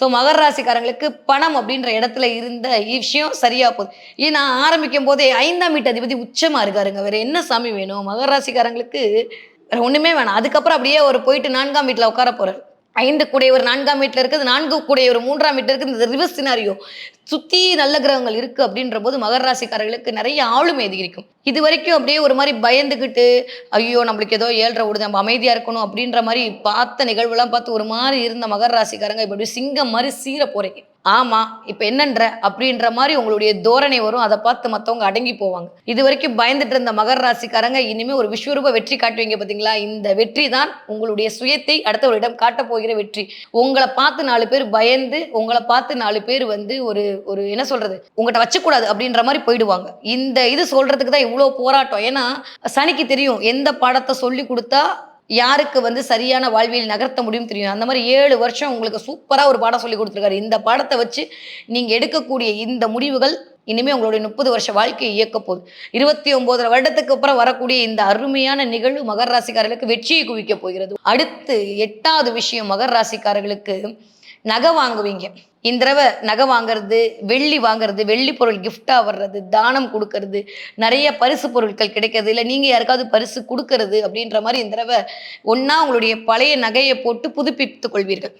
So மகர ராசிக்காரங்களுக்கு பணம் அப்படின்ற இடத்துல இருந்த விஷயம் சரியா போகுது. ஏன்னா ஆரம்பிக்கும் போதே 5ஆம் வீட்டு அதிபதி உச்சமா இருக்காருங்க. வேற என்ன சாமி வேணும்? மகர ராசிக்காரங்களுக்கு வேற ஒண்ணுமே வேணாம். அதுக்கப்புறம் அப்படியே ஒரு போயிட்டு 4ஆம் வீட்ல உட்கார போறாரு. 5 கூடையவர் 4ஆம் வீட்ல இருக்குது. 4 கூடையவர் 3ஆம் வீட்ல இருக்குது. இந்த ரிவர்ஸ் சினாரியோ. சுத்தி நல்ல கிரகங்கள் இருக்கு அப்படின்றபோது மகர ராசிக்காரர்களுக்கு நெறைய ஆளுமை அதிகரிக்கும். இதுவரைக்கும் அப்படியே ஒரு மாரி பயந்துகிட்டு, ஐயோ! நம்மளுக்கு ஏதோ 7:30 ஓடுது. நம்ம அமைதியா இருக்கணும் அப்படின்ற மாரி பார்த்த நிகழ்வுலாம் பார்த்து ஒரு மாரி இருந்த மகர ராசிக்காரங்க இப்ப அப்படியே சிங்கம் மாரி சீற போறீங்க. ஆமா. இப்ப என்னன்ற? அப்படின்ற மாரி உங்களுடைய தோரணை வரும். அத பார்த்து மத்தவங்க அடங்கி போவாங்க. இதுவரைக்கும் பயந்துட்டு இருந்த மகர ராசிக்காரங்க இனிமே ஒரு விஸ்வரூப வெற்றி காட்டுவீங்க பார்த்தீங்களா? இந்த வெற்றி தான் உங்களுடைய சுயத்தை அடுத்தவரிடம் காட்டப் போகிற வெற்றி. உங்கள பார்த்து 4 பேர் பயந்து, உங்கள பார்த்து 4 பேர் வந்து ஒரு ஒரு என்ன சொல்றது? உங்கட்ட வச்சுக்கூடாது அப்படின்ற மாரி போயிடுவாங்க. இந்த இது சொல்றதுக்கு தான் இவ்ளோ போராட்டம். ஏன்னா, சனிக்கு தெரியும். எந்த பாடத்த சொல்லிக் குடுத்தா யாருக்கு வந்து சரியான வாழ்வியல் நகர்த்த முடியும்னு தெரியும். அந்த மாரி 7 வருஷம் உங்களுக்கு சூப்பரா ஒரு பாடம் சொல்லிக் குடுத்துருக்காரு. இந்த பாடத்த வச்சு நீங்க எடுக்கக்கூடிய இந்த முடிவுகள் இனிமே உங்களுடைய 30 வருஷ வாழ்க்கையை இயக்கப் போகுது. 29 வருடத்துக்கு அப்புறம் வரக்கூடிய இந்த அருமையான நிகழ்வு மகர ராசிக்காரர்களுக்கு வெற்றியை குவிக்கப் போகிறது. அடுத்து 8வது விஷயம் மகர ராசிக்காரர்களுக்கு நகை வாங்குவீங்க. இந்த தடவ நகை வாங்குறது, வெள்ளி வாங்குறது, வெள்ளி பொருள் கிஃப்ட்டா வர்றது, தானம் குடுக்கறது, நெறைய பரிசு பொருட்கள் கிடைக்கிறது, இல்ல நீங்க யாருக்காவது பரிசு குடுக்கறது அப்படின்ற மாரி இந்த தடவ ஒண்ணா உங்களுடைய பழைய நகைய போட்டு புதுப்பித்துக் கொள்வீர்கள்.